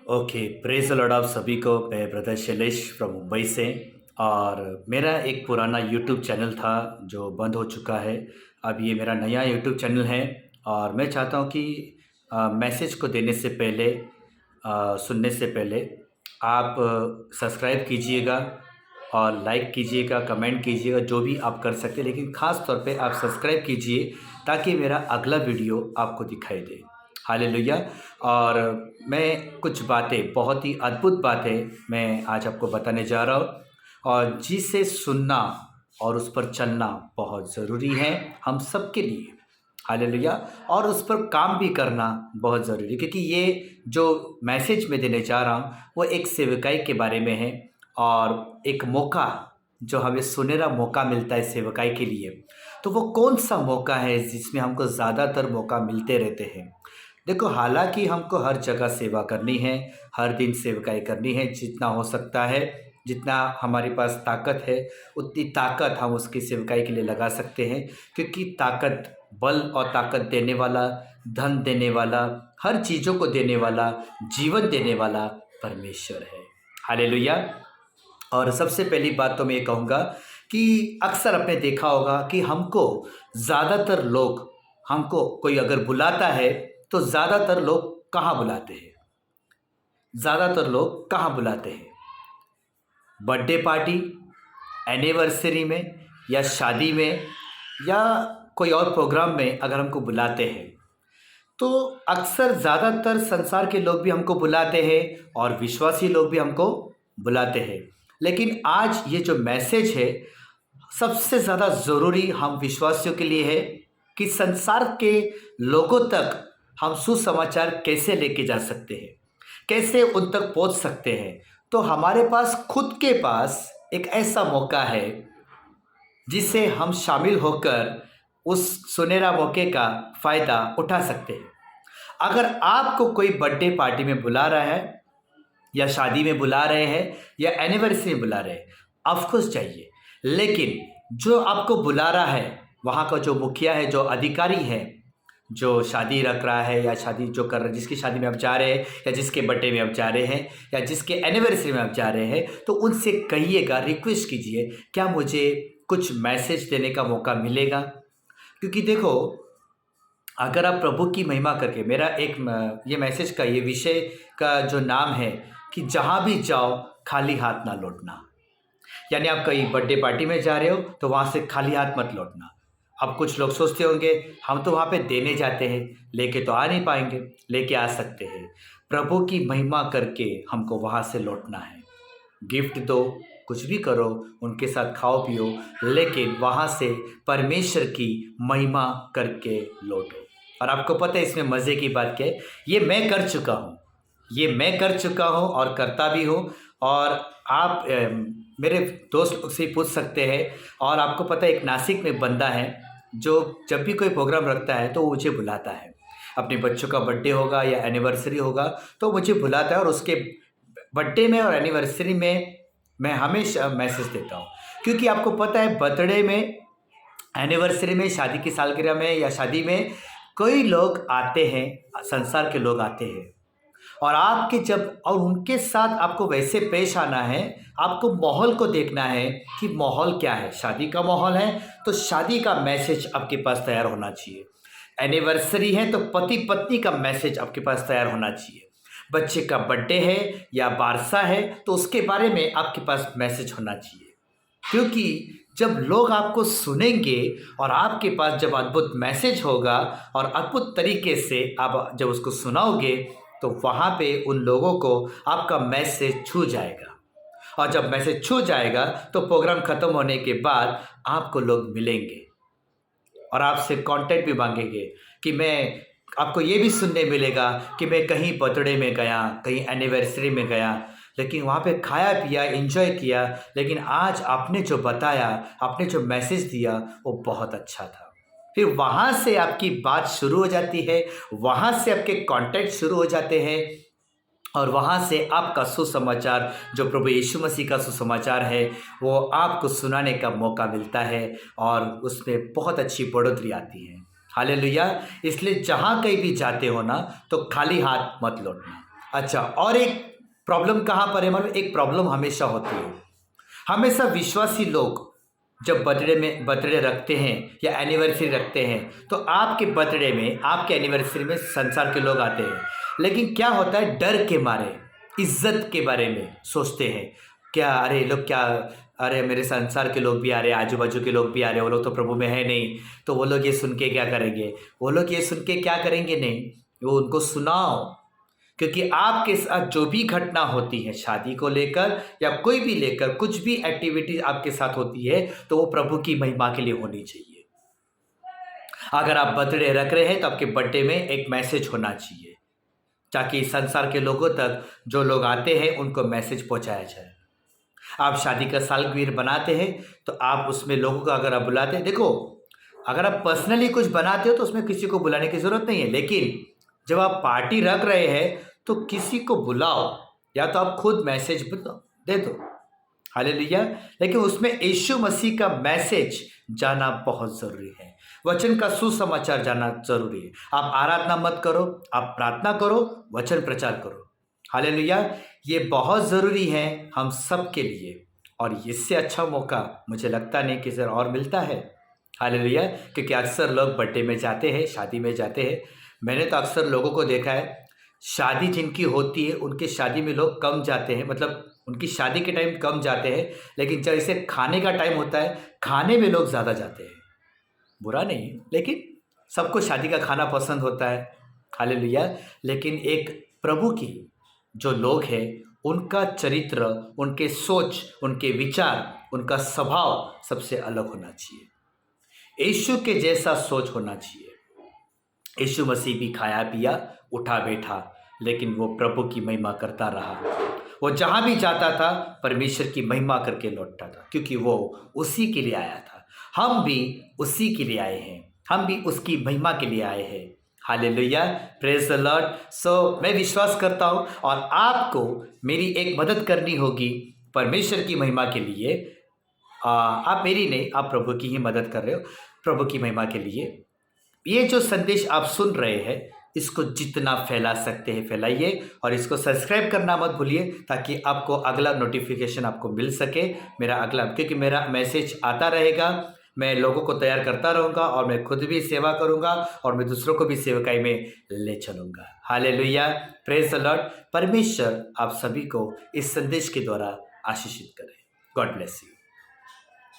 Okay, praise the Lord आप सभी को। मैं ब्रदर शैलेश फ्रॉम मुंबई से। और मेरा एक पुराना यूट्यूब चैनल था जो बंद हो चुका है। अब ये मेरा नया यूट्यूब चैनल है और मैं चाहता हूँ कि मैसेज को देने से पहले, सुनने से पहले आप सब्सक्राइब कीजिएगा और लाइक कीजिएगा, कमेंट कीजिएगा, जो भी आप कर सकते हैं, लेकिन ख़ास तौर पे आप सब्सक्राइब कीजिए ताकि मेरा अगला वीडियो आपको दिखाई दे। हालेलुया। और मैं कुछ बातें, बहुत ही अद्भुत बातें मैं आज आपको बताने जा रहा हूँ और जिसे सुनना और उस पर चलना बहुत ज़रूरी है हम सब के लिए। हालेलुया। और उस पर काम भी करना बहुत ज़रूरी है, क्योंकि ये जो मैसेज मैं देने जा रहा हूँ वो एक सेवकाई के बारे में है और एक मौका जो हमें सुनहरा मौका मिलता है सेवकाई के लिए। तो वो कौन सा मौका है जिसमें हमको ज़्यादातर मौका मिलते रहते हैं। देखो, हालांकि हमको हर जगह सेवा करनी है, हर दिन सेवकाई करनी है, जितना हो सकता है, जितना हमारे पास ताकत है उतनी ताकत हम उसकी सेवकाई के लिए लगा सकते हैं, क्योंकि ताकत, बल और ताकत देने वाला, धन देने वाला, हर चीज़ों को देने वाला, जीवन देने वाला परमेश्वर है। हालेलुया। और सबसे पहली बात तो मैं ये कहूँगा कि अक्सर आपने देखा होगा कि हमको ज़्यादातर लोग, हमको कोई अगर बुलाता है तो ज़्यादातर लोग कहाँ बुलाते हैं? ज़्यादातर लोग कहाँ बुलाते हैं? बर्थडे पार्टी, एनिवर्सरी में, या शादी में, या कोई और प्रोग्राम में अगर हमको बुलाते हैं तो अक्सर ज़्यादातर संसार के लोग भी हमको बुलाते हैं और विश्वासी लोग भी हमको बुलाते हैं। लेकिन आज ये जो मैसेज है सबसे ज़्यादा ज़रूरी हम विश्वासियों के लिए है कि संसार के लोगों तक हम सुसमाचार कैसे लेके जा सकते हैं, कैसे उन तक पहुंच सकते हैं। तो हमारे पास खुद के पास एक ऐसा मौका है जिसे हम शामिल होकर उस सुनहरा मौके का फ़ायदा उठा सकते हैं। अगर आपको कोई बर्थडे पार्टी में बुला रहा है, या शादी में बुला रहे हैं, या एनिवर्सरी में बुला रहे हैं, ऑफ कोर्स जाइए। लेकिन जो आपको बुला रहा है, वहाँ का जो मुखिया है, जो अधिकारी है, जो शादी रख रहा है या शादी जो कर रहा है, जिसकी शादी में आप जा रहे हैं, या जिसके बर्थडे में आप जा रहे हैं, या जिसके एनिवर्सरी में आप जा रहे हैं, तो उनसे कहिएगा, रिक्वेस्ट कीजिए, क्या मुझे कुछ मैसेज देने का मौका मिलेगा? क्योंकि देखो, अगर आप प्रभु की महिमा करके, मेरा एक ये मैसेज का, ये विषय का जो नाम है कि जहाँ भी जाओ खाली हाथ ना लौटना। यानी आप कहीं बर्थडे पार्टी में जा रहे हो तो वहाँ से खाली हाथ मत लौटना। अब कुछ लोग सोचते होंगे हम तो वहाँ पे देने जाते हैं, लेके तो आ नहीं पाएंगे। लेके आ सकते हैं, प्रभु की महिमा करके हमको वहाँ से लौटना है। गिफ्ट दो, कुछ भी करो, उनके साथ खाओ पियो, लेकिन वहाँ से परमेश्वर की महिमा करके लौटो। और आपको पता है इसमें मज़े की बात क्या है? ये मैं कर चुका हूँ, ये मैं कर चुका हूँ और करता भी हूँ। और आप मेरे दोस्त लोग से ही पूछ सकते हैं। और आपको पता है, एक नासिक में बंदा है जो जब भी कोई प्रोग्राम रखता है तो वो मुझे बुलाता है। अपने बच्चों का बर्थडे होगा या एनिवर्सरी होगा तो मुझे बुलाता है, और उसके बर्थडे में और एनिवर्सरी में मैं हमेशा मैसेज देता हूँ। क्योंकि आपको पता है, बर्थडे में, एनिवर्सरी में, शादी की सालगिरह में या शादी में कई लोग आते हैं, संसार के लोग आते हैं। और आपके जब, और उनके साथ आपको वैसे पेश आना है, आपको माहौल को देखना है कि माहौल क्या है। शादी का माहौल है तो शादी का मैसेज आपके पास तैयार होना चाहिए। एनिवर्सरी है तो पति पत्नी का मैसेज आपके पास तैयार होना चाहिए। बच्चे का बर्थडे है या बारसा है तो उसके बारे में आपके पास मैसेज होना चाहिए। क्योंकि जब लोग आपको सुनेंगे और आपके पास जब अद्भुत मैसेज होगा और अद्भुत तरीके से आप जब उसको सुनाओगे, तो वहाँ पे उन लोगों को आपका मैसेज छू जाएगा। और जब मैसेज छू जाएगा तो प्रोग्राम ख़त्म होने के बाद आपको लोग मिलेंगे और आपसे कांटेक्ट भी मांगेंगे कि मैं, आपको ये भी सुनने मिलेगा कि मैं कहीं बर्थडे में गया, कहीं एनिवर्सरी में गया, लेकिन वहाँ पे खाया पिया, एंजॉय किया, लेकिन आज आपने जो बताया, आपने जो मैसेज दिया वो बहुत अच्छा था। फिर वहाँ से आपकी बात शुरू हो जाती है, वहाँ से आपके कांटेक्ट शुरू हो जाते हैं, और वहाँ से आपका सुसमाचार, जो प्रभु यीशु मसीह का सुसमाचार है, वो आपको सुनाने का मौका मिलता है और उसमें बहुत अच्छी बढ़ोतरी आती है। हालेलुया। इसलिए जहाँ कहीं भी जाते हो ना, तो खाली हाथ मत लौटना। अच्छा, और एक प्रॉब्लम कहाँ पर है मालूम? एक प्रॉब्लम हमेशा होती है। हमेशा विश्वासी लोग जब बर्थडे रखते हैं या एनिवर्सरी रखते हैं, तो आपके बर्थडे में, आपके एनिवर्सरी में संसार के लोग आते हैं। लेकिन क्या होता है, डर के मारे, इज्जत के बारे में सोचते हैं। क्या, अरे ये लोग क्या, अरे मेरे संसार के लोग भी आ रहे हैं, आजू बाजू के लोग भी आ रहे हैं, वो लोग तो प्रभु में है नहीं, तो वो लोग ये सुन के क्या करेंगे, वो लोग ये सुन के क्या करेंगे, नहीं, वो उनको सुनाओ। क्योंकि आपके साथ जो भी घटना होती है शादी को लेकर या कोई भी लेकर, कुछ भी एक्टिविटी आपके साथ होती है, तो वो प्रभु की महिमा के लिए होनी चाहिए। अगर आप बर्थडे रख रहे हैं तो आपके बर्थडे में एक मैसेज होना चाहिए, ताकि संसार के लोगों तक जो लोग आते हैं उनको मैसेज पहुंचाया जाए। आप शादी का सालगिरह बनाते हैं तो आप उसमें लोगों को अगर आप बुलाते हैं, देखो, अगर आप पर्सनली कुछ बनाते हो तो उसमें किसी को बुलाने की ज़रूरत नहीं है, लेकिन जब आप पार्टी रख रहे हैं तो किसी को बुलाओ, या तो आप खुद मैसेज दे दो, हालेलुया। लेकिन उसमें यीशु मसीह का मैसेज जाना बहुत ज़रूरी है, वचन का सुसमाचार जाना ज़रूरी है। आप आराधना मत करो, आप प्रार्थना करो, वचन प्रचार करो, हालेलुया। ये बहुत ज़रूरी है हम सब के लिए, और इससे अच्छा मौका मुझे लगता नहीं कि सर और मिलता है, हालेलुया। क्योंकि अक्सर लोग बर्थडे में जाते हैं, शादी में जाते हैं। मैंने तो अक्सर लोगों को देखा है, शादी जिनकी होती है उनकी शादी में लोग कम जाते हैं, मतलब उनकी शादी के टाइम कम जाते हैं, लेकिन जब इसे खाने का टाइम होता है, खाने में लोग ज़्यादा जाते हैं। बुरा नहीं है, लेकिन सबको शादी का खाना पसंद होता है, हालेलुया। लेकिन एक प्रभु की जो लोग हैं, उनका चरित्र, उनके सोच, उनके विचार, उनका स्वभाव सबसे अलग होना चाहिए। यीशु के जैसा सोच होना चाहिए। यीशु मसीह भी खाया पिया, उठा बैठा, लेकिन वो प्रभु की महिमा करता रहा। वो जहाँ भी जाता था परमेश्वर की महिमा करके लौटता था, क्योंकि वो उसी के लिए आया था। हम भी उसी के लिए आए हैं, हम भी उसकी महिमा के लिए आए हैं, हालेलुया, प्रेज द लॉर्ड। सो मैं विश्वास करता हूँ, और आपको मेरी एक मदद करनी होगी परमेश्वर की महिमा के लिए। आप मेरी नहीं, आप प्रभु की ही मदद कर रहे हो, प्रभु की महिमा के लिए। ये जो संदेश आप सुन रहे हैं, इसको जितना फैला सकते हैं फैलाइए, और इसको सब्सक्राइब करना मत भूलिए, ताकि आपको अगला नोटिफिकेशन आपको मिल सके, मेरा अगला, क्योंकि मेरा मैसेज आता रहेगा, मैं लोगों को तैयार करता रहूँगा, और मैं खुद भी सेवा करूँगा, और मैं दूसरों को भी सेवकाई में ले चलूँगा, हालेलुया, प्रेज द लॉर्ड। परमेश्वर आप सभी को इस संदेश के द्वारा आशीषित करें। God bless you.